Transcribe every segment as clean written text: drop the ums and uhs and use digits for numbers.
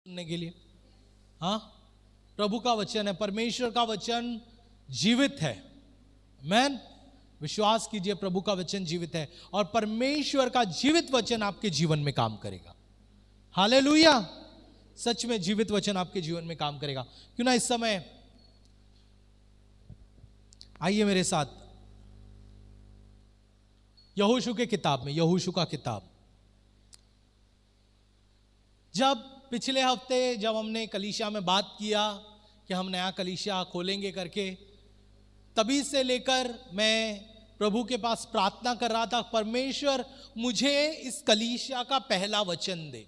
सुनने के लिए। हाँ, प्रभु का वचन है, परमेश्वर का वचन जीवित है। मैन विश्वास कीजिए, प्रभु का वचन जीवित है और परमेश्वर का जीवित वचन आपके जीवन में काम करेगा। हालेलुया, सच में जीवित वचन आपके जीवन में काम करेगा। क्यों ना इस समय आइए मेरे साथ यहोशू के किताब में, यहोशू का किताब। जब पिछले हफ्ते जब हमने कलीसिया में बात किया कि हम नया कलीसिया खोलेंगे करके, तभी से लेकर मैं प्रभु के पास प्रार्थना कर रहा था, परमेश्वर मुझे इस कलीसिया का पहला वचन दे।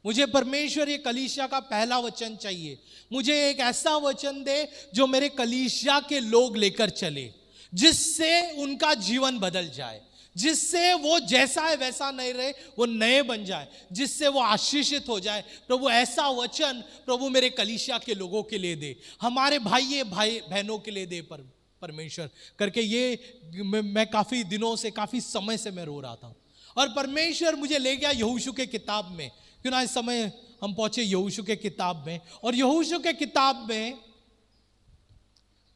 मुझे परमेश्वर ये कलीसिया का पहला वचन चाहिए। मुझे एक ऐसा वचन दे जो मेरे कलीसिया के लोग लेकर चले, जिससे उनका जीवन बदल जाए, जिससे वो जैसा है वैसा नहीं रहे, वो नए बन जाए, जिससे वो आशीषित हो जाए। प्रभु ऐसा वचन प्रभु मेरे कलीसिया के लोगों के लिए दे, हमारे भाई बहनों के लिए दे परमेश्वर करके। ये मैं काफी दिनों से, काफी समय से मैं रो रहा था और परमेश्वर मुझे ले गया यहोशू के किताब में। क्यों ना इस समय हम पहुंचे यहोशू के किताब में। और यहोशू के किताब में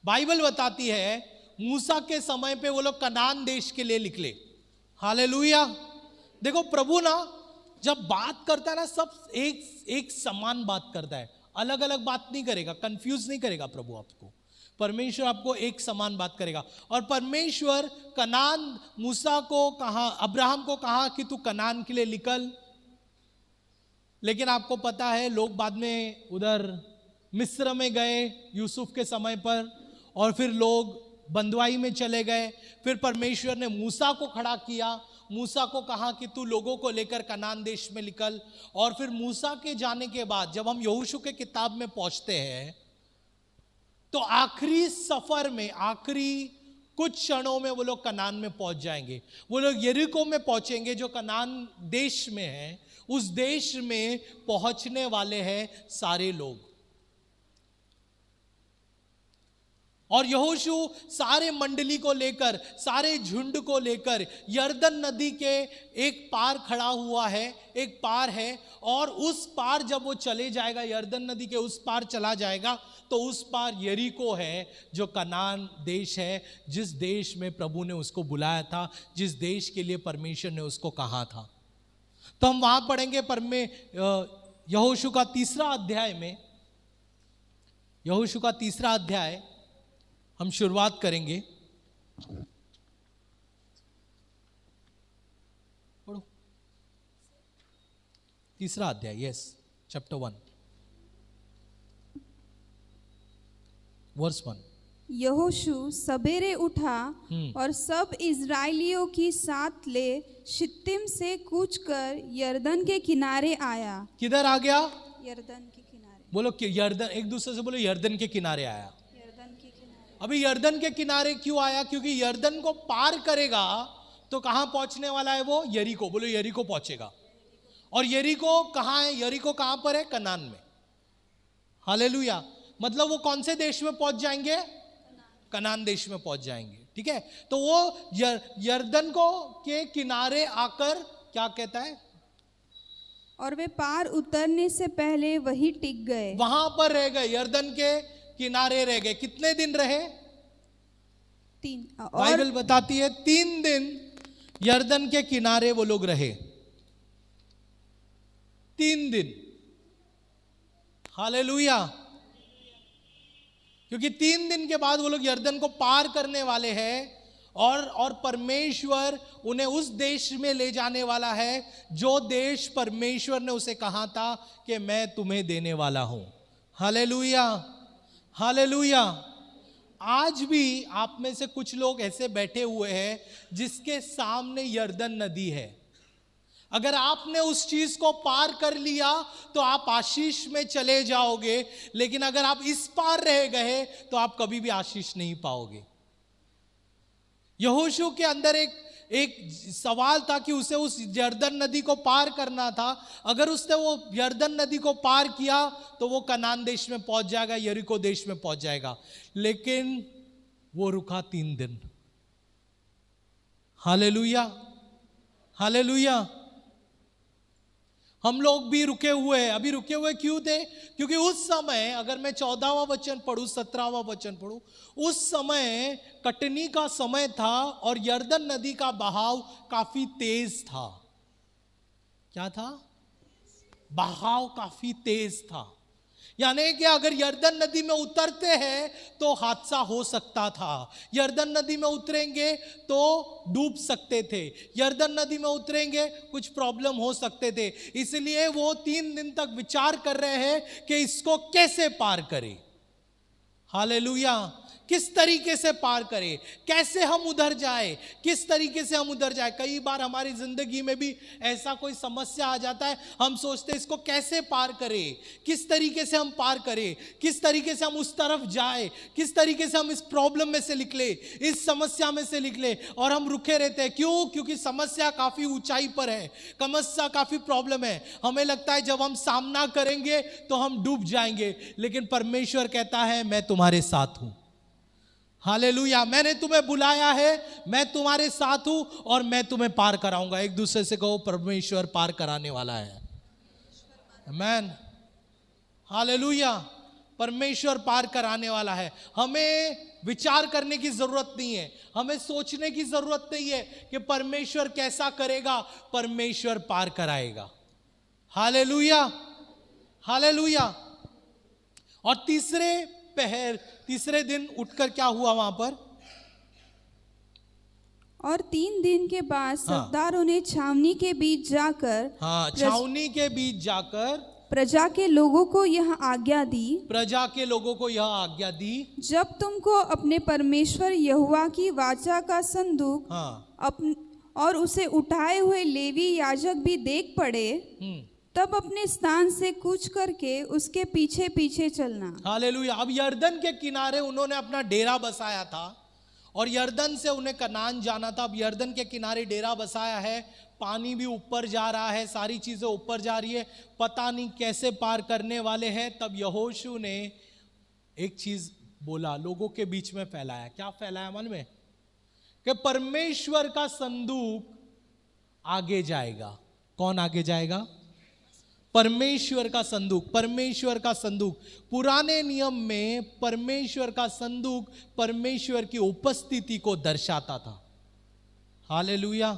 बाइबल बताती है मूसा के समय पे वो लोग कनान देश के लिए निकले। हालेलुया। देखो प्रभु ना जब बात करता है ना, सब एक समान बात करता है, अलग अलग बात नहीं करेगा, कंफ्यूज नहीं करेगा प्रभु आपको। परमेश्वर आपको एक समान बात करेगा। और परमेश्वर कनान, मूसा को कहा, अब्राहम को कहा कि तू कनान के लिए निकल। लेकिन आपको पता है लोग बाद में उधर मिस्र में गए यूसुफ के समय पर, और फिर लोग बंदवाई में चले गए। फिर परमेश्वर ने मूसा को खड़ा किया, मूसा को कहा कि तू लोगों को लेकर कनान देश में निकल। और फिर मूसा के जाने के बाद जब हम यहोशू के किताब में पहुंचते हैं तो आखिरी सफर में, आखिरी कुछ क्षणों में वो लोग कनान में पहुंच जाएंगे। वो लोग यरीको में पहुंचेंगे जो कनान देश में है। उस देश में पहुंचने वाले हैं सारे लोग। और यहोशू सारे मंडली को लेकर, सारे झुंड को लेकर यरदन नदी के एक पार खड़ा हुआ है, एक पार है। और उस पार जब वो चले जाएगा, यरदन नदी के उस पार चला जाएगा, तो उस पार यरीको है जो कनान देश है, जिस देश में प्रभु ने उसको बुलाया था, जिस देश के लिए परमेश्वर ने उसको कहा था। तो हम वहां पढ़ेंगे यहोशू का तीसरा अध्याय में, यहोशू का तीसरा अध्याय हम शुरुआत करेंगे। पढ़ो तीसरा अध्याय, यस, चैप्टर 1 वर्स 1। यहोशू सवेरे उठा और सब इजराइलियों की साथ ले शित्तीम से कूच कर यरदन के किनारे आया। किधर आ गया? यरदन के किनारे। बोलो कि यरदन, एक दूसरे से बोलो यरदन के किनारे आया। यरदन के किनारे। अभी यरदन के किनारे क्यों आया? क्योंकि यरदन को पार करेगा तो कहां पहुंचने वाला है वो? यरीको। बोलो यरीको पहुंचेगा। और यरीको कहां है? यरीको कहां पर है? कनान में। हालेलुया। मतलब वो कौन से देश में पहुंच जाएंगे? कनान देश में पहुंच जाएंगे। ठीक है, तो वो यरदन को के किनारे आकर क्या कहता है? और वे पार उतरने से पहले वही टिक गए। वहां पर रह गए, यरदन के किनारे रह गए। कितने दिन रहे? 3। बाइबल बताती है 3 दिन यरदन के किनारे वो लोग रहे। 3 दिन। हालेलुया। क्योंकि 3 दिन के बाद वो लोग यरदन को पार करने वाले हैं और परमेश्वर उन्हें उस देश में ले जाने वाला है जो देश परमेश्वर ने उसे कहा था कि मैं तुम्हें देने वाला हूं। Hallelujah, hallelujah. आज भी आप में से कुछ लोग ऐसे बैठे हुए हैं जिसके सामने यरदन नदी है। अगर आपने उस चीज को पार कर लिया तो आप आशीष में चले जाओगे, लेकिन अगर आप इस पार रह गए तो आप कभी भी आशीष नहीं पाओगे। यहोशू के अंदर एक सवाल था कि उसे उस यरदन नदी को पार करना था। अगर उसने वो यरदन नदी को पार किया तो वो कनान देश में पहुंच जाएगा, यरीको देश में पहुंच जाएगा। लेकिन वो रुका 3 दिन। Hallelujah, hallelujah. हम लोग भी रुके हुए हैं। अभी रुके हुए क्यों थे? क्योंकि उस समय, अगर मैं 14वां वचन पढ़ूं, 17वां वचन पढ़ूं, उस समय कटनी का समय था और यरदन नदी का बहाव काफी तेज था। क्या था? बहाव काफी तेज था। यानी कि अगर यरदन नदी में उतरते हैं तो हादसा हो सकता था। यरदन नदी में उतरेंगे तो डूब सकते थे। यरदन नदी में उतरेंगे कुछ प्रॉब्लम हो सकते थे। इसलिए वो 3 दिन तक विचार कर रहे हैं कि इसको कैसे पार करें। हालेलुया। किस तरीके से पार करें, कैसे हम उधर जाए, किस तरीके से हम उधर जाए। कई बार हमारी जिंदगी में भी ऐसा कोई समस्या आ जाता है, हम सोचते हैं इसको कैसे पार करें, किस तरीके से हम पार करें, किस तरीके से हम उस तरफ जाए, किस तरीके से हम इस प्रॉब्लम में से निकले, इस समस्या में से निकले। और हम रुके रहते हैं। क्यों? क्योंकि समस्या काफी ऊंचाई पर है, समस्या काफी प्रॉब्लम है। हमें लगता है जब हम सामना करेंगे तो हम डूब जाएंगे, लेकिन परमेश्वर कहता है मैं तुम्हारे साथ हूं। हालेलुया। मैंने तुम्हें बुलाया है, मैं तुम्हारे साथ हूं और मैं तुम्हें पार कराऊंगा। एक दूसरे से कहो, परमेश्वर पार कराने वाला है। आमीन। हालेलुया। परमेश्वर पार कराने वाला है। हमें विचार करने की जरूरत नहीं है, हमें सोचने की जरूरत नहीं है कि परमेश्वर कैसा करेगा। परमेश्वर पार कराएगा। हालेलुया। हालेलुया। और तीसरे दिन उठकर क्या हुआ वहां पर? और 3 दिन के बाद सरदारों ने छावनी के बीच जाकर छावनी के बीच जाकर प्रजा के लोगों को यह आज्ञा दी, प्रजा के लोगों को यह आज्ञा दी, जब तुमको अपने परमेश्वर यहोवा की वाचा का संदूक और उसे उठाए हुए लेवी याजक भी देख पड़े, तब अपने स्थान से कूच करके उसके पीछे पीछे चलना। हालेलुया। अब यरदन के किनारे उन्होंने अपना डेरा बसाया था और यरदन से उन्हें कनान जाना था। अब यरदन के किनारे डेरा बसाया है, पानी भी ऊपर जा रहा है, सारी चीजें ऊपर जा रही है, पता नहीं कैसे पार करने वाले हैं। तब यहोशू ने एक चीज बोला, लोगों के बीच में फैलाया। क्या फैलाया मन में? कि परमेश्वर का संदूक आगे जाएगा। कौन आगे जाएगा? परमेश्वर का संदूक। परमेश्वर का संदूक, पुराने नियम में परमेश्वर का संदूक परमेश्वर की उपस्थिति को दर्शाता था। हालेलुया।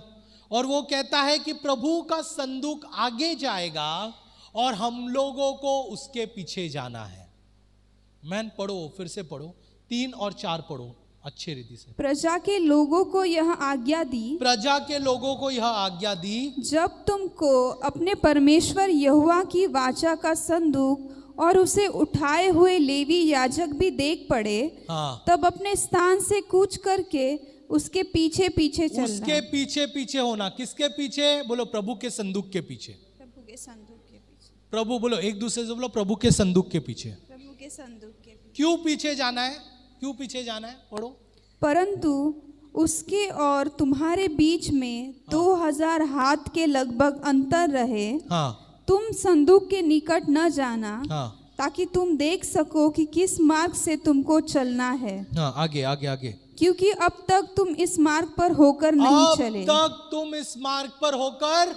और वो कहता है कि प्रभु का संदूक आगे जाएगा और हम लोगों को उसके पीछे जाना है। मैन पढ़ो, फिर से पढ़ो, 3 और 4 पढ़ो अच्छे रीति से। प्रजा के लोगों को यह आज्ञा दी, प्रजा के लोगों को यह आज्ञा दी, जब तुमको अपने परमेश्वर यहोवा की वाचा का संदूक और उसे उठाए हुए लेवी याजक भी देख पड़े, तब अपने स्थान से कूच करके उसके पीछे पीछे चलना। उसके पीछे पीछे होना। किसके पीछे? बोलो, प्रभु के संदूक के पीछे। प्रभु के संदूक के पीछे। प्रभु बोलो, एक दूसरे से बोलो, प्रभु के संदूक के पीछे। प्रभु के संदूक के पीछे। क्यों पीछे जाना है? क्यों पीछे जाना है? पढ़ो। परंतु उसके और तुम्हारे बीच में 2000 हाथ के लगभग अंतर रहे। तुम संदूक के निकट न जाना, ताकि तुम देख सको कि किस मार्ग से तुमको चलना है। आगे आगे आगे। क्योंकि अब तक तुम इस मार्ग पर होकर नहीं चले। अब तक तुम इस मार्ग पर होकर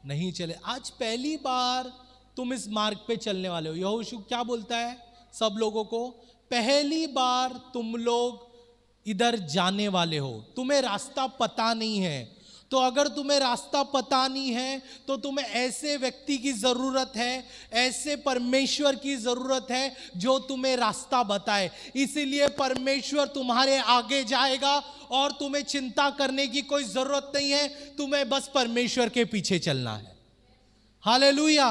नहीं चले। आज पहली बार तुम इस मार्ग पे चलने वाले हो। यहोशू क्या बोलता है सब लोगों को? पहली बार तुम लोग इधर जाने वाले हो, तुम्हें रास्ता पता नहीं है। तो अगर तुम्हें रास्ता पता नहीं है तो तुम्हें ऐसे व्यक्ति की जरूरत है, ऐसे परमेश्वर की जरूरत है जो तुम्हें रास्ता बताए। इसीलिए परमेश्वर तुम्हारे आगे जाएगा और तुम्हें चिंता करने की कोई जरूरत नहीं है, तुम्हें बस परमेश्वर के पीछे चलना है। हालेलुया।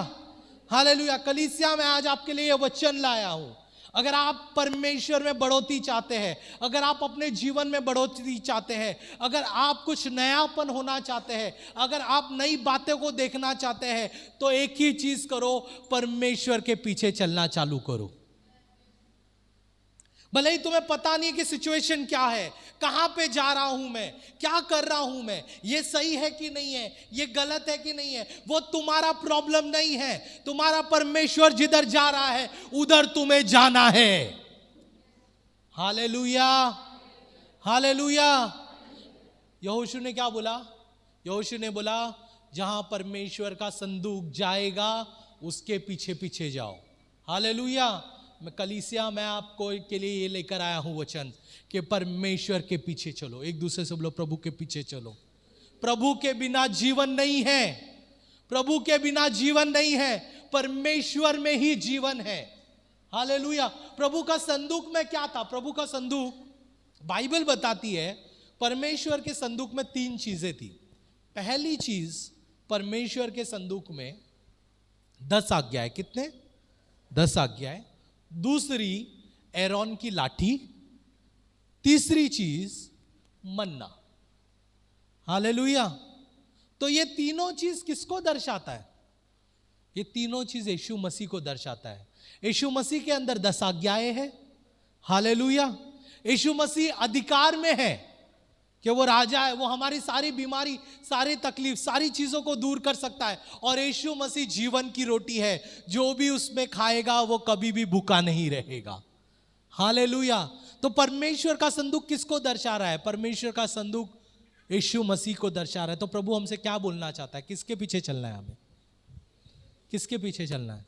हालेलुया। कलीसिया में आज आपके लिए यह वचन लाया हूं। अगर आप परमेश्वर में बढ़ोतरी चाहते हैं, अगर आप अपने जीवन में बढ़ोतरी चाहते हैं, अगर आप कुछ नयापन होना चाहते हैं, अगर आप नई बातें को देखना चाहते हैं, तो एक ही चीज करो, परमेश्वर के पीछे चलना चालू करो। भले ही तुम्हें पता नहीं कि सिचुएशन क्या है, कहां पे जा रहा हूं मैं, क्या कर रहा हूं मैं, ये सही है कि नहीं है, ये गलत है कि नहीं है, वो तुम्हारा प्रॉब्लम नहीं है। तुम्हारा परमेश्वर जिधर जा रहा है उधर तुम्हें जाना है। हालेलुया। हालेलुया। यहोशू ने क्या बोला? यहोशू ने बोला, जहां परमेश्वर का संदूक जाएगा उसके पीछे पीछे जाओ। हालेलुया। मैं कलीसिया मैं आपको के लिए ये लेकर आया हूं वचन कि परमेश्वर के पीछे चलो। एक दूसरे से बोलो प्रभु के पीछे चलो। प्रभु के बिना जीवन नहीं है, प्रभु के बिना जीवन नहीं है, परमेश्वर में ही जीवन है। हालेलुया। प्रभु का संदूक में क्या था? प्रभु का संदूक, बाइबल बताती है परमेश्वर के संदूक में 3 चीजें थी। पहली चीज, परमेश्वर के संदूक में 10 आज्ञाएं। कितने? 10 आज्ञाएं। दूसरी, एरोन की लाठी। तीसरी चीज, मन्ना। हालेलुया। तो ये तीनों चीज किसको दर्शाता है? ये तीनों चीज यीशु मसीह को दर्शाता है। यीशु मसीह के अंदर 10 आज्ञाएं हैं। हालेलुया। यीशु मसीह अधिकार में है कि वो राजा है, वो हमारी सारी बीमारी, सारी तकलीफ, सारी चीजों को दूर कर सकता है। और यीशु मसीह जीवन की रोटी है, जो भी उसमें खाएगा वो कभी भी भूखा नहीं रहेगा। हालेलुया। तो परमेश्वर का संदूक किसको दर्शा रहा है? परमेश्वर का संदूक यीशु मसीह को दर्शा रहा है। तो प्रभु हमसे क्या बोलना चाहता है? किसके पीछे चलना है हमें? किसके पीछे चलना है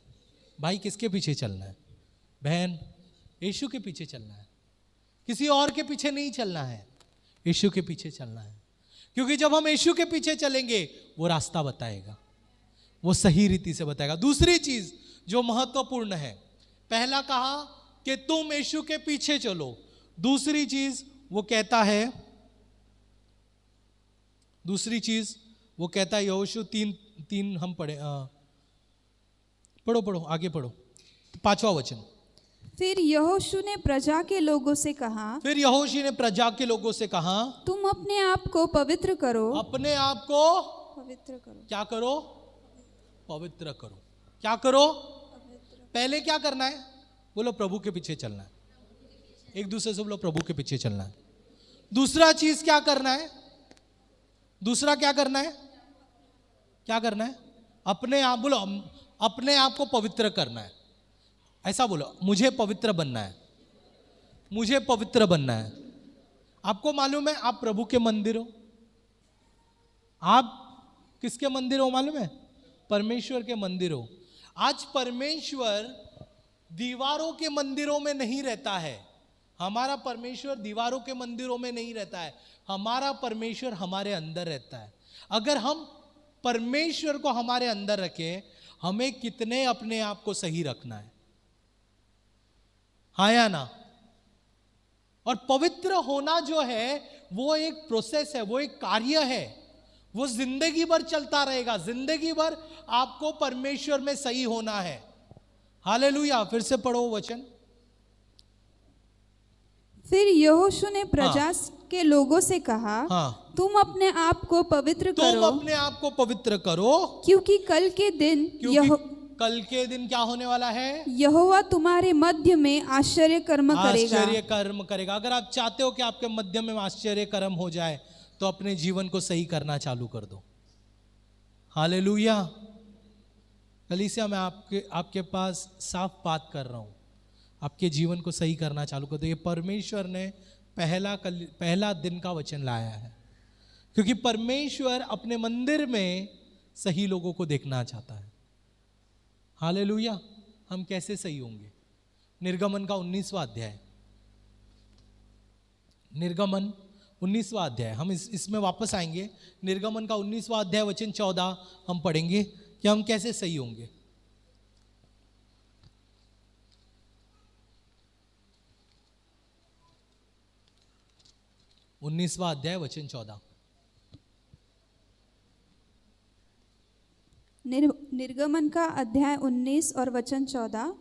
भाई? किसके पीछे चलना है बहन? यीशु के पीछे चलना है, किसी और के पीछे नहीं चलना है, यीशु के पीछे चलना है। क्योंकि जब हम यीशु के पीछे चलेंगे वो रास्ता बताएगा, वो सही रीति से बताएगा। दूसरी चीज जो महत्वपूर्ण है, पहला कहा कि तुम यीशु के पीछे चलो। दूसरी चीज वो कहता है, दूसरी चीज वो कहता है यहोशू 3 हम पढ़े, पढ़ो आगे पढ़ो, 5वां वचन। फिर यहोशू ने प्रजा के लोगों से कहा, फिर यहोशू ने प्रजा के लोगों से कहा, तुम अपने आप को पवित्र करो। अपने आप को पवित्र करो। क्या करो? पवित्र करो। क्या करो? पहले क्या करना है? बोलो प्रभु के पीछे चलना है। एक दूसरे से बोलो प्रभु के पीछे चलना है। दूसरा चीज क्या करना है? दूसरा क्या करना है? क्या करना है? अपने आप, बोलो अपने आप को पवित्र करना है। ऐसा बोलो, मुझे पवित्र बनना है, मुझे पवित्र बनना है। आपको मालूम है आप प्रभु के मंदिर हो। आप किसके मंदिर हो मालूम है? परमेश्वर के मंदिर हो। आज परमेश्वर दीवारों के मंदिरों में नहीं रहता है। हमारा परमेश्वर दीवारों के मंदिरों में नहीं रहता है, हमारा परमेश्वर हमारे अंदर रहता है। अगर हम परमेश्वर को हमारे अंदर रखें, हमें कितने अपने आप को सही रखना है, हाँ या ना? और पवित्र होना जो है वो एक प्रोसेस है, वो एक कार्य है, वो जिंदगी भर चलता रहेगा। जिंदगी भर आपको परमेश्वर में सही होना है। हालेलुया। फिर से पढ़ो वचन। फिर यहोशू ने प्रजा के लोगों से कहा, तुम अपने आप को पवित्र करो। तुम अपने आप को पवित्र करो, क्योंकि कल के दिन क्या होने वाला है? यहोवा तुम्हारे मध्य में आश्चर्य कर्म करेगा। आश्चर्य कर्म करेगा। अगर आप चाहते हो कि आपके मध्य में आश्चर्य कर्म हो जाए, तो अपने जीवन को सही करना चालू कर दो। हालेलुया। कलीसिया मैं आपके पास साफ बात कर रहा हूं, आपके जीवन को सही करना चालू कर दो। ये परमेश्वर ने पहला दिन का वचन लाया है, क्योंकि परमेश्वर अपने मंदिर में सही लोगों को देखना चाहता है। हालेलुया। हम कैसे सही होंगे? निर्गमन का 19वां अध्याय, निर्गमन 19वां अध्याय, हम इसमें वापस आएंगे। निर्गमन का 19वां अध्याय वचन 14 हम पढ़ेंगे कि हम कैसे सही होंगे। उन्नीसवां अध्याय वचन 14। निर्गमन का अध्याय 19 और वचन 14।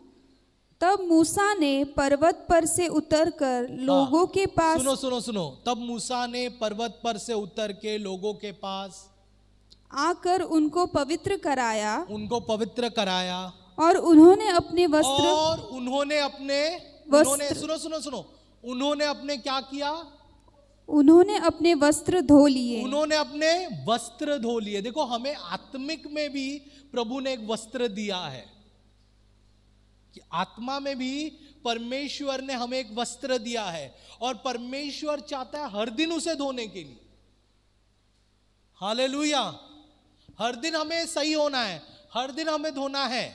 तब मूसा ने पर्वत पर से उतरकर लोगों के पास, सुनो। तब मूसा ने पर्वत पर से उतर के लोगों के पास आकर उनको पवित्र कराया, और उन्होंने अपने वस्त्र, सुनो, उन्होंने अपने क्या किया? उन्होंने अपने वस्त्र धो लिए। उन्होंने अपने वस्त्र धो लिए। देखो, हमें आत्मिक में भी प्रभु ने एक वस्त्र दिया है, कि आत्मा में भी परमेश्वर ने हमें एक वस्त्र दिया है, और परमेश्वर चाहता है हर दिन उसे धोने के लिए। हालेलुया। हर दिन हमें सही होना है, हर दिन हमें धोना है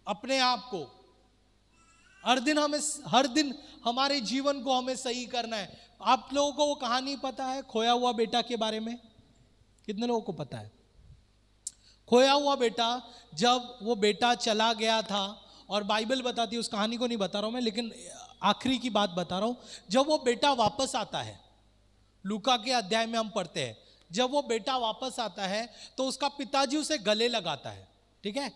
अपने आप को, हर दिन हमारे जीवन को हमें सही करना है। आप लोगों को वो कहानी पता है खोया हुआ बेटा के बारे में? कितने लोगों को पता है? खोया हुआ बेटा, जब वो बेटा चला गया था, और बाइबल बताती है, उस कहानी को नहीं बता रहा हूं मैं, लेकिन आखिरी की बात बता रहा हूं। जब वो बेटा वापस आता है, लूका के अध्याय में हम पढ़ते हैं, जब वो बेटा वापस आता है तो उसका पिताजी उसे गले लगाता है, ठीक है,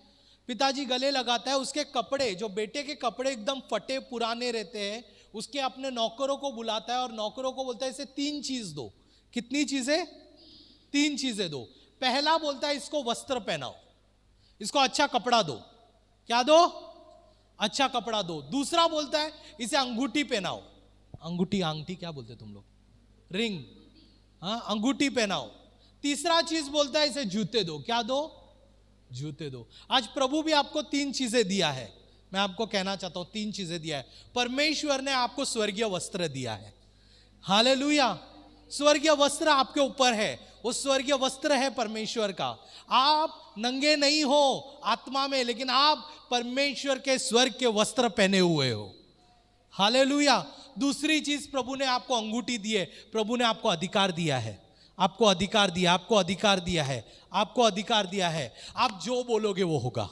पिताजी गले लगाता है, उसके कपड़े, जो बेटे के कपड़े एकदम फटे पुराने रहते हैं, उसके अपने नौकरों को बुलाता है और नौकरों को बोलता है इसे 3 चीज दो। कितनी चीजें? 3 चीजें दो। पहला बोलता है इसको वस्त्र पहनाओ, इसको अच्छा कपड़ा दो। क्या दो? अच्छा कपड़ा दो। दूसरा बोलता है इसे अंगूठी पहनाओ। अंगूठी क्या बोलते तुम लोग? रिंग, हाँ, अंगूठी पहनाओ। तीसरा चीज बोलता है इसे जूते दो। क्या दो? जूते दो। आज प्रभु भी आपको 3 चीजें दिया है। मैं आपको कहना चाहता हूं 3 चीजें दिया है। परमेश्वर ने आपको स्वर्गीय वस्त्र दिया है। हालेलुया। स्वर्गीय वस्त्र आपके ऊपर है, वो स्वर्गीय वस्त्र है परमेश्वर का। आप नंगे नहीं हो आत्मा में, लेकिन आप परमेश्वर के स्वर्ग के वस्त्र पहने हुए हो। हालेलुया। दूसरी चीज, प्रभु ने आपको अंगूठी दी है, प्रभु ने आपको अधिकार दिया है, आपको अधिकार दिया, आपको अधिकार दिया है, आपको अधिकार दिया है। आप जो बोलोगे वो होगा,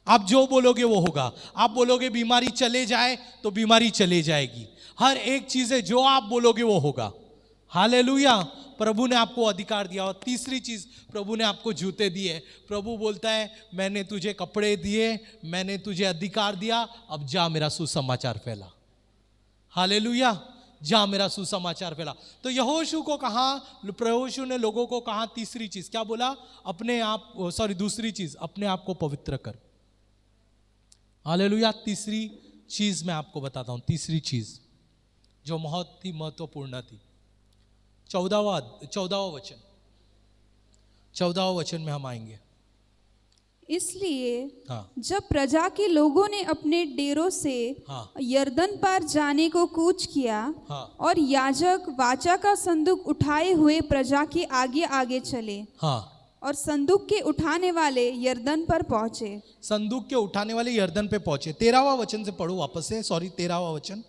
आप जो बोलोगे वो होगा। आप बोलोगे बीमारी चले जाए तो बीमारी चले जाएगी। हर एक चीज है, जो आप बोलोगे वो होगा। हालेलुया। प्रभु ने आपको अधिकार दिया। और तीसरी चीज, प्रभु ने आपको जूते दिए। प्रभु बोलता है मैंने तुझे कपड़े दिए, मैंने तुझे अधिकार दिया, अब जा मेरा सुसमाचार फैला। हालेलुया। जा मेरा सुसमाचार फैला। तो यहोशू को कहा, यहोशू ने लोगों को कहा तीसरी चीज, क्या बोला? दूसरी चीज, अपने आप को पवित्र कर। हालेलुया। तीसरी चीज मैं आपको बताता हूं, तीसरी चीज जो बहुत ही महत्वपूर्ण थी। 14वां वचन में हम आएंगे। इसलिए जब प्रजा के लोगों ने अपने डेरों से यरदन पार जाने को कूच किया और याजक वाचा का संदूक उठाए हुए प्रजा के आगे आगे चले और संदूक के उठाने वाले यरदन पर पहुंचे। संदूक के उठाने वाले यरदन पे पहुंचे। 13वां वचन से पढ़ो वापस से, 13वां वचन।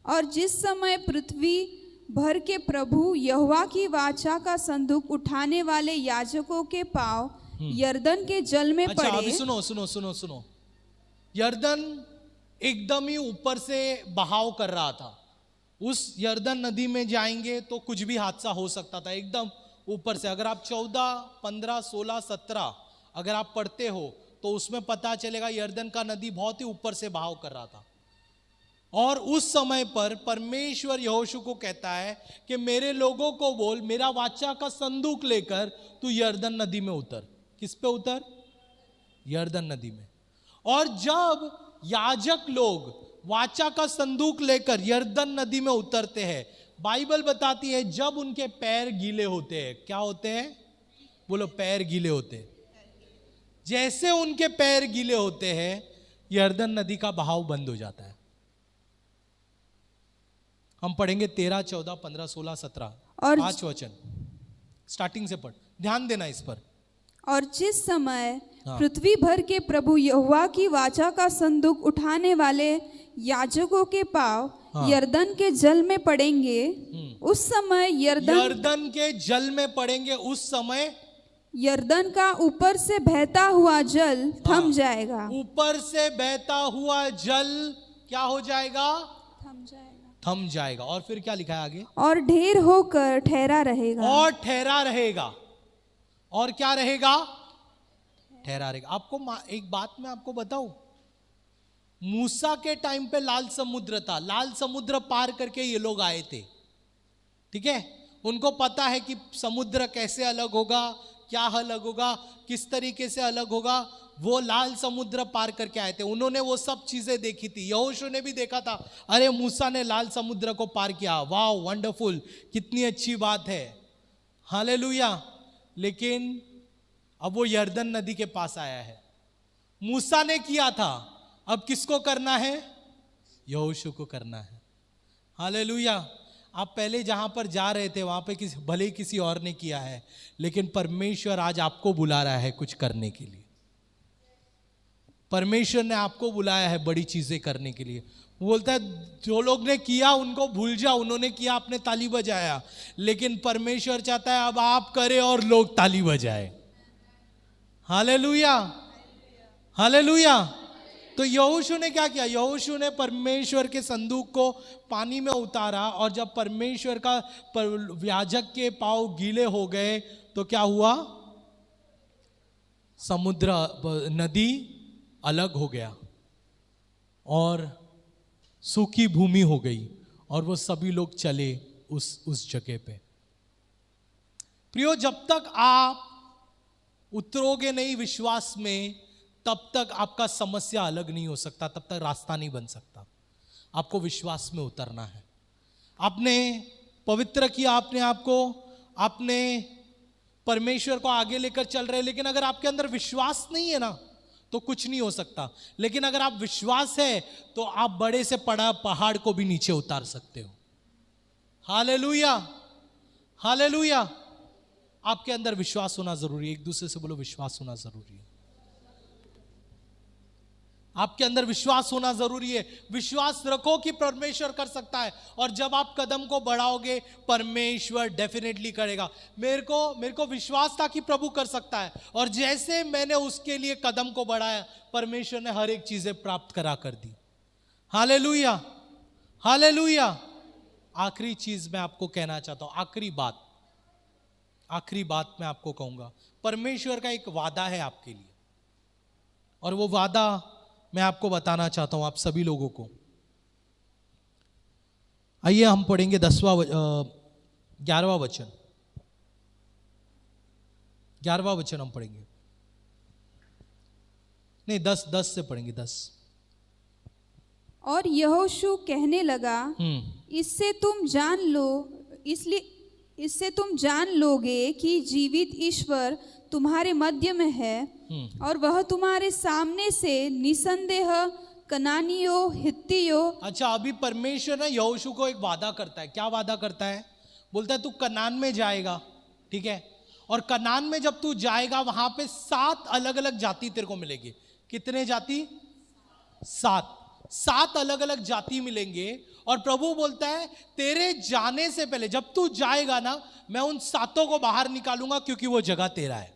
और जिस समय पृथ्वी भर के प्रभु यहोवा की वाचा का संदूक उठाने वाले याजकों के पांव यरदन के जल में पड़े। अभी सुनो। यरदन एकदम ही ऊपर से बहाव कर रहा था। उस यरदन नदी में जाएंगे तो कुछ भी हादसा हो सकता था, एकदम ऊपर से। अगर आप 14, 15, 16, 17 अगर आप पढ़ते हो तो उसमें पता चलेगा यरदन का नदी बहुत ही ऊपर से बहाव कर रहा था। और उस समय पर परमेश्वर यहोशू को कहता है कि मेरे लोगों को बोल, मेरा वाचा का संदूक लेकर तू यरदन नदी में उतर। किस पे उतर? यरदन नदी में। और जब याजक लोग वाचा का संदूक लेकर यरदन नदी में उतरते हैं, बाइबल बताती है जब उनके पैर गीले होते हैं। क्या होते हैं? बोलो, पैर गीले होते हैं। जैसे उनके पैर गीले होते हैं, यरदन नदी का बहाव बंद हो जाता है। हम पढ़ेंगे 13, 14, 15, 16, 17 और 5 वचन स्टार्टिंग से पढ़, ध्यान देना इस पर। और जिस समय पृथ्वी भर के प्रभु यहोवा की वाचा का संदूक उठाने वाले याजकों के पांव यरदन के जल में पड़ेंगे, उस समय यरदन के जल में पड़ेंगे, उस समय यरदन का ऊपर से बहता हुआ जल थम जाएगा। ऊपर से बहता हुआ जल क्या हो जाएगा? थम जाएगा। और फिर क्या लिखा है आगे? और ढेर होकर ठहरा रहेगा। और ठहरा रहेगा। और क्या रहेगा? ठहरा रहेगा। आपको एक बात मैं आपको बताऊं, मूसा के टाइम पे लाल समुद्र था, लाल समुद्र पार करके ये लोग आए थे, ठीक है। उनको पता है कि समुद्र कैसे अलग होगा, क्या अलग होगा, किस तरीके से अलग होगा। वो लाल समुद्र पार करके आए थे, उन्होंने वो सब चीजें देखी थी। यहोशू ने भी देखा था, अरे मूसा ने लाल समुद्र को पार किया, वाह वंडरफुल, कितनी अच्छी बात है, हालेलुया। लेकिन अब वो यरदन नदी के पास आया है। मूसा ने किया था, अब किसको करना है? यहोशू को करना है। हालेलुया। आप पहले जहां पर जा रहे थे वहां पे भले ही किसी और ने किया है, लेकिन परमेश्वर आज आपको बुला रहा है कुछ करने के लिए। परमेश्वर ने आपको बुलाया है बड़ी चीजें करने के लिए। वो बोलता है जो लोग ने किया उनको भूल जाओ, उन्होंने किया आपने ताली बजाया, लेकिन परमेश्वर चाहता है अब आप करें और लोग ताली बजाए। Hallelujah, hallelujah. तो यहोशू ने क्या किया? यहोशू ने परमेश्वर के संदूक को पानी में उतारा, और जब परमेश्वर का याजक के पांव गीले हो गए तो क्या हुआ? समुद्र, नदी अलग हो गया और सूखी भूमि हो गई, और वो सभी लोग चले उस जगह पे। प्रियो, जब तक आप उतरोगे नहीं विश्वास में, तब तक आपका समस्या अलग नहीं हो सकता, तब तक रास्ता नहीं बन सकता। आपको विश्वास में उतरना है। आपने पवित्र किया आपने आपको, आपने परमेश्वर को आगे लेकर चल रहे, लेकिन अगर आपके अंदर विश्वास नहीं है ना तो कुछ नहीं हो सकता। लेकिन अगर आप विश्वास है तो आप बड़े से बड़ा पहाड़ को भी नीचे उतार सकते हो। Hallelujah, hallelujah. आपके अंदर विश्वास होना जरूरी है। एक दूसरे से बोलो, विश्वास होना जरूरी है। आपके अंदर विश्वास होना जरूरी है। विश्वास रखो कि परमेश्वर कर सकता है, और जब आप कदम को बढ़ाओगे परमेश्वर डेफिनेटली करेगा। मेरे को विश्वास था कि प्रभु कर सकता है, और जैसे मैंने उसके लिए कदम को बढ़ाया, परमेश्वर ने हर एक चीजें प्राप्त करा कर दी। Hallelujah, hallelujah. आखिरी चीज मैं आपको कहना चाहता हूं, आखिरी बात मैं आपको कहूंगा। परमेश्वर का एक वादा है आपके लिए, और वो वादा मैं आपको बताना चाहता हूं आप सभी लोगों को। आइए हम पढ़ेंगे 11वां वचन। 11वां वचन हम पढ़ेंगे, नहीं 10 से पढ़ेंगे। 10। और यहोशू कहने लगा, इससे तुम जान लोगे कि जीवित ईश्वर तुम्हारे मध्य में है, और वह तुम्हारे सामने से निसंदेह कनानियों, हित्तियों। अच्छा, अभी परमेश्वर ना यहोशू को एक वादा करता है। क्या वादा करता है? बोलता है तू कनान में जाएगा, ठीक है, और कनान में जब तू जाएगा वहां पे 7 अलग अलग जाति तेरे को मिलेगी। कितने जाति? 7 अलग अलग जाति मिलेंगे। और प्रभु बोलता है तेरे जाने से पहले, जब तू जाएगा ना, मैं उन 7 को बाहर निकालूंगा, क्योंकि वो जगह तेरा है।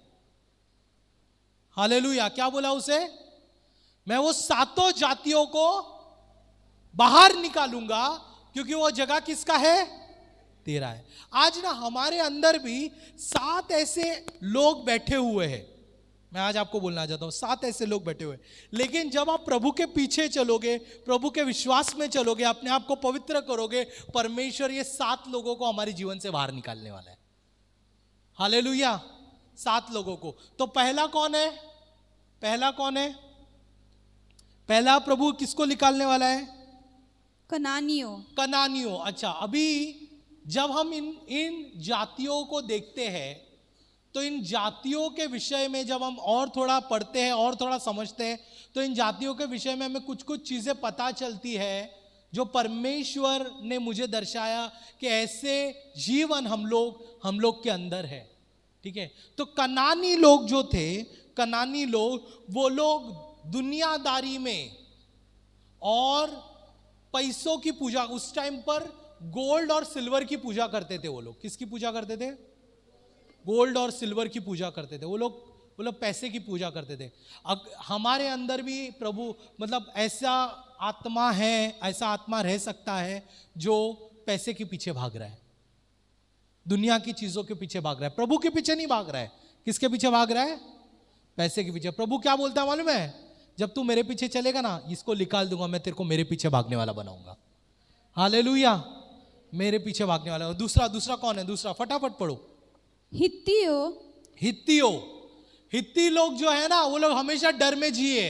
हालेलुया। क्या बोला उसे? मैं वो 7 जातियों को बाहर निकालूंगा, क्योंकि वो जगह किसका है? तेरा है। आज ना हमारे अंदर भी 7 ऐसे लोग बैठे हुए हैं। मैं आज आपको बोलना चाहता हूं, 7 ऐसे लोग बैठे हुए। लेकिन जब आप प्रभु के पीछे चलोगे, प्रभु के विश्वास में चलोगे, अपने आप को पवित्र करोगे, परमेश्वर ये 7 लोगों को हमारे जीवन से बाहर निकालने वाला है। हालेलुया। 7 लोगों को। तो पहला कौन है? पहला प्रभु किसको निकालने वाला है? कनानियों। अच्छा, अभी जब हम इन जातियों को देखते हैं, तो इन जातियों के विषय में जब हम और थोड़ा पढ़ते हैं और थोड़ा समझते हैं, तो इन जातियों के विषय में हमें कुछ चीजें पता चलती है जो परमेश्वर ने मुझे दर्शाया कि ऐसे जीवन हम लोग के अंदर है। ठीक है। तो कनानी लोग जो थे, वो लोग दुनियादारी में और पैसों की पूजा, उस टाइम पर गोल्ड और सिल्वर की पूजा करते थे। वो लोग किसकी पूजा करते थे? गोल्ड और सिल्वर की पूजा करते थे। वो लोग पैसे की पूजा करते थे। अब हमारे अंदर भी प्रभु ऐसा आत्मा रह सकता है जो पैसे के पीछे भाग रहा है, दुनिया की चीजों के पीछे भाग रहा है, प्रभु के पीछे नहीं भाग रहा है। किसके पीछे भाग रहा है? पैसे के पीछे। प्रभु क्या बोलता है मालूम है? जब तू मेरे पीछे चलेगा ना, इसको निकाल दूंगा, मैं तेरे को मेरे पीछे भागने वाला बनाऊंगा। हालेलुया। मेरे पीछे भागने वाला। दूसरा कौन है? दूसरा फटाफट पढ़ो। हित्ती लोग जो है ना, वो लोग हमेशा डर में जिए।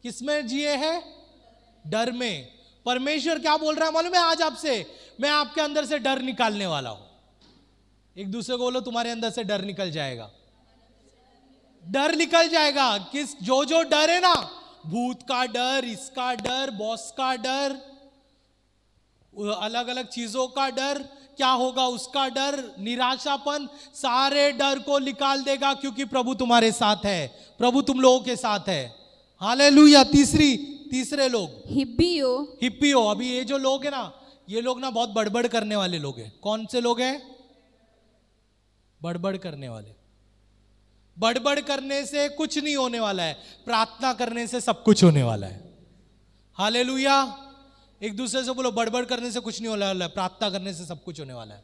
किस में जिए हैं? डर में। परमेश्वर क्या बोल रहा है मालूम है आज आपसे? मैं आपके अंदर से डर निकालने वाला हूं। एक दूसरे को बोलो, तुम्हारे अंदर से डर निकल जाएगा। डर निकल जाएगा। जो डर है ना, भूत का डर, इसका डर, बॉस का डर, अलग अलग चीजों का डर, क्या होगा उसका डर, निराशापन, सारे डर को निकाल देगा, क्योंकि प्रभु तुम्हारे साथ है, प्रभु तुम लोगों के साथ है। हालेलुया। तीसरे लोग हिप्पियो। अभी ये जो लोग है ना, ये लोग ना बहुत बड़बड़ करने वाले लोग हैं। कौन से लोग हैं? बड़बड़ करने वाले। बड़बड़ करने से कुछ नहीं होने वाला है, प्रार्थना करने से सब कुछ होने वाला है। हालेलुया। एक दूसरे से बोलो, बड़बड़ करने से कुछ नहीं होने वाला है, प्रार्थना करने से सब कुछ होने वाला है।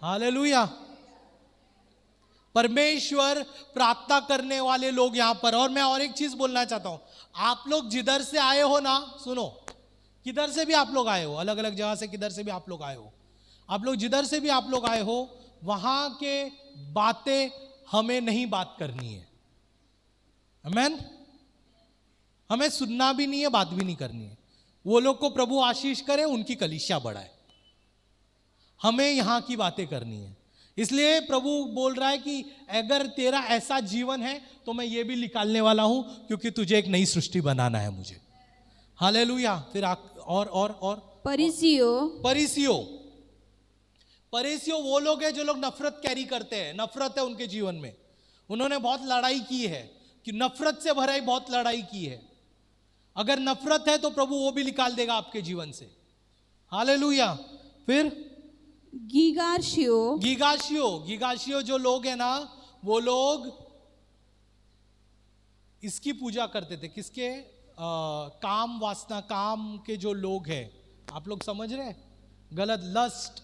हालेलुया। परमेश्वर प्रार्थना करने वाले लोग यहां पर। और मैं और एक चीज बोलना चाहता हूं, आप लोग जिधर से आए हो ना, सुनो, किधर से भी आप लोग आए हो, अलग अलग जगह से किधर से भी आप लोग आए हो, आप लोग जिधर से भी आप लोग आए हो, वहां के बातें हमें नहीं बात करनी है। आमेन। हमें सुनना भी नहीं है, बात भी नहीं करनी है। वो लोग को प्रभु आशीष करे, उनकी कलीसिया बढ़ाए, हमें यहां की बातें करनी है। इसलिए प्रभु बोल रहा है कि अगर तेरा ऐसा जीवन है तो मैं ये भी निकालने वाला हूं, क्योंकि तुझे एक नई सृष्टि बनाना है मुझे। हालेलुया। फिर और परिसियो वो लोग हैं जो लोग नफरत कैरी करते हैं, नफरत है उनके जीवन में, उन्होंने बहुत लड़ाई की है, कि नफरत से भराई बहुत लड़ाई की है। अगर नफरत है तो प्रभु वो भी निकाल देगा आपके जीवन से। हालेलुया। फिर गीगाशियो जो लोग हैं ना, वो लोग इसकी पूजा करते थे, किसके? काम वासना, काम के जो लोग हैं, आप लोग समझ रहे हैं, गलत लस्ट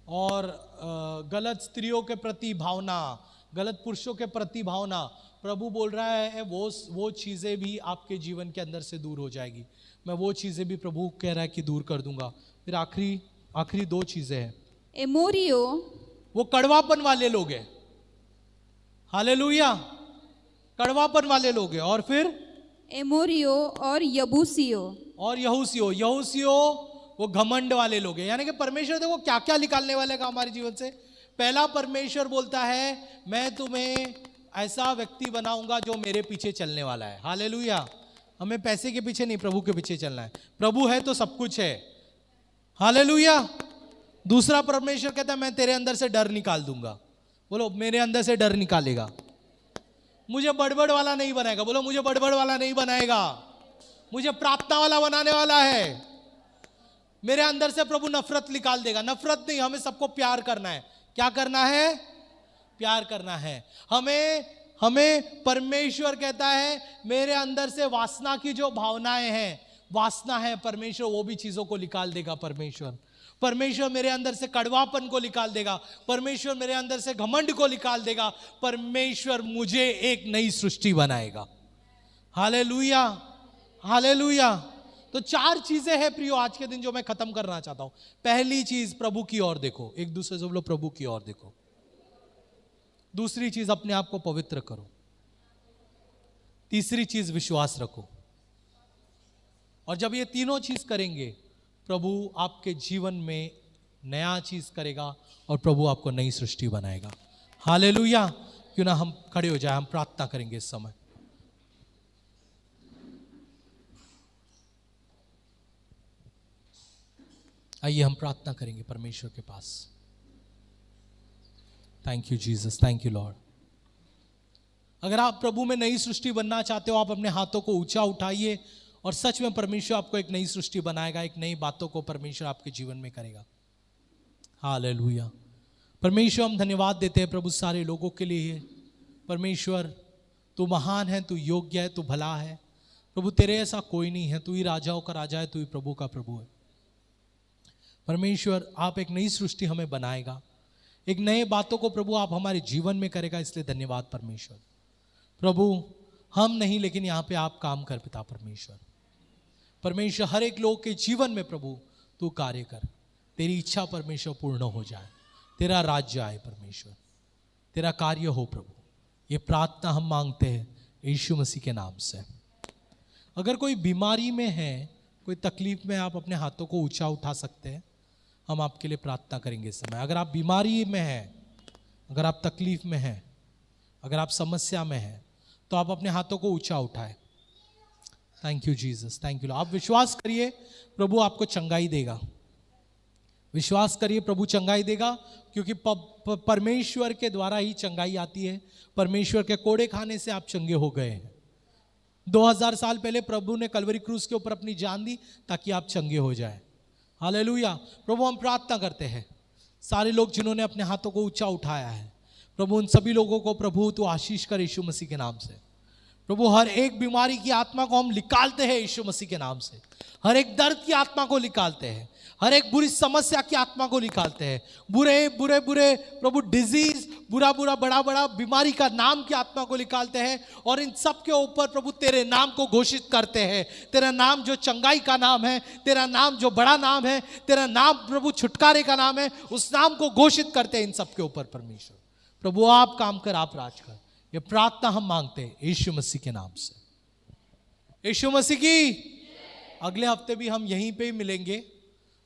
और गलत स्त्रियों के प्रति भावना, गलत पुरुषों के प्रति भावना। प्रभु बोल रहा है वो चीजें भी आपके जीवन के अंदर से दूर हो जाएगी। मैं वो चीजें भी प्रभु कह रहा है कि दूर कर दूंगा। फिर आखिरी 2 चीजें हैं। एमोरियो, वो कड़वापन वाले लोग हैं। हालेलुया। कड़वापन वाले लोग हैं। और फिर एमोरियो और यहूसियो वो घमंड वाले लोग हैं। यानी कि परमेश्वर देखो क्या क्या निकालने वाले का हमारे जीवन से। पहला, परमेश्वर बोलता है मैं तुम्हें ऐसा व्यक्ति बनाऊंगा जो मेरे पीछे चलने वाला है। हालेलुया। हमें पैसे के पीछे नहीं, प्रभु के पीछे चलना है। प्रभु है तो सब कुछ है। हालेलुया। दूसरा, परमेश्वर कहता है मैं तेरे अंदर से डर निकाल दूंगा। बोलो, मेरे अंदर से डर निकालेगा, मुझे बड़बड़ वाला नहीं बनाएगा। बोलो, मुझे बड़बड़ वाला नहीं बनाएगा, मुझे प्रार्थना वाला बनाने वाला है। मेरे अंदर से प्रभु नफरत निकाल देगा। नफरत नहीं, हमें सबको प्यार करना है। क्या करना है? प्यार करना है। हमें परमेश्वर कहता है मेरे अंदर से वासना की जो भावनाएं हैं, वासना है, परमेश्वर वो भी चीजों को निकाल देगा। परमेश्वर मेरे अंदर से कड़वापन को निकाल देगा। परमेश्वर मेरे अंदर से घमंड को निकाल देगा। परमेश्वर मुझे एक नई सृष्टि बनाएगा। हालेलुया। हालेलुया। तो 4 चीजें हैं प्रियो आज के दिन जो मैं खत्म करना चाहता हूं। पहली चीज, प्रभु की ओर देखो। एक दूसरे से बोलो, प्रभु की ओर देखो। दूसरी चीज, अपने आप को पवित्र करो। तीसरी चीज, विश्वास रखो। और जब ये तीनों चीज करेंगे, प्रभु आपके जीवन में नया चीज करेगा और प्रभु आपको नई सृष्टि बनाएगा। हालेलुया। क्यों ना हम खड़े हो जाए, हम प्रार्थना करेंगे इस समय। आइए हम प्रार्थना करेंगे परमेश्वर के पास। Thank you Jesus, thank you Lord. अगर आप प्रभु में नई सृष्टि बनना चाहते हो, आप अपने हाथों को ऊंचा उठाइए और सच में परमेश्वर आपको एक नई सृष्टि बनाएगा। एक नई बातों को परमेश्वर आपके जीवन में करेगा। हालेलुया। परमेश्वर, हम धन्यवाद देते हैं प्रभु सारे लोगों के लिए। परमेश्वर, तू महान है, तू योग्य है, तू भला है। प्रभु, तेरे ऐसा कोई नहीं है। तू ही राजाओं का राजा है, तू ही प्रभु का प्रभु है। परमेश्वर, आप एक नई सृष्टि हमें बनाएगा, एक नए बातों को प्रभु आप हमारे जीवन में करेगा। इसलिए धन्यवाद परमेश्वर। प्रभु, हम नहीं, लेकिन यहाँ पे आप काम कर पिता परमेश्वर। परमेश्वर, हर एक लोग के जीवन में प्रभु तू कार्य कर। तेरी इच्छा परमेश्वर पूर्ण हो जाए, तेरा राज्य आए परमेश्वर, तेरा कार्य हो प्रभु। ये प्रार्थना हम मांगते हैं यीशु मसीह के नाम से। अगर कोई बीमारी में है, कोई तकलीफ में, आप अपने हाथों को ऊंचा उठा सकते हैं। हम आपके लिए प्रार्थना करेंगे इस समय। अगर आप बीमारी में हैं, अगर आप तकलीफ में हैं, अगर आप समस्या में हैं, तो आप अपने हाथों को ऊंचा उठाएं। Thank you Jesus, thank you. आप विश्वास करिए प्रभु आपको चंगाई देगा, विश्वास करिए प्रभु चंगाई देगा, क्योंकि परमेश्वर के द्वारा ही चंगाई आती है। परमेश्वर के कोड़े खाने से आप चंगे हो गए हैं। 2000 साल पहले प्रभु ने कलवरी क्रूस के ऊपर अपनी जान दी ताकि आप चंगे हो जाए। हालेलुया। प्रभु हम प्रार्थना करते हैं, सारे लोग जिन्होंने अपने हाथों को ऊंचा उठाया है, प्रभु उन सभी लोगों को प्रभु तू आशीष कर यीशु मसीह के नाम से। प्रभु हर एक बीमारी की आत्मा को हम निकालते हैं यीशु मसीह के नाम से। हर एक दर्द की आत्मा को निकालते हैं, हर एक बुरी समस्या की आत्मा को निकालते हैं। बुरे बुरे बुरे प्रभु डिजीज, बुरा बुरा बड़ा बड़ा बीमारी का नाम की आत्मा को निकालते हैं और इन सब के ऊपर प्रभु तेरे नाम को घोषित करते हैं। तेरा नाम जो चंगाई का नाम है, तेरा नाम जो बड़ा नाम है, तेरा नाम प्रभु छुटकारे का नाम है, उस नाम को घोषित करते हैं इन सब के ऊपर। परमेश्वर प्रभु आप काम कर, आप राज कर। ये प्रार्थना हम मांगते हैं यीशु मसीह के नाम से। यीशु मसीह की। अगले हफ्ते भी हम यहीं पे ही मिलेंगे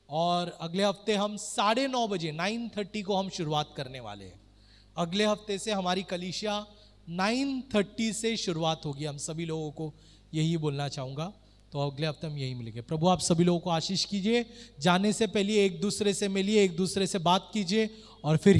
और अगले हफ्ते हम 9:30 बजे 9:30 को हम शुरुआत करने वाले हैं। अगले हफ्ते से हमारी कलीसिया 9:30 से शुरुआत होगी। हम सभी लोगों को यही बोलना चाहूँगा, तो अगले हफ्ते हम यही मिलेंगे। प्रभु आप सभी लोगों को आशीष कीजिए। जाने से पहले एक दूसरे से मिलिए, एक दूसरे से बात कीजिए और फिर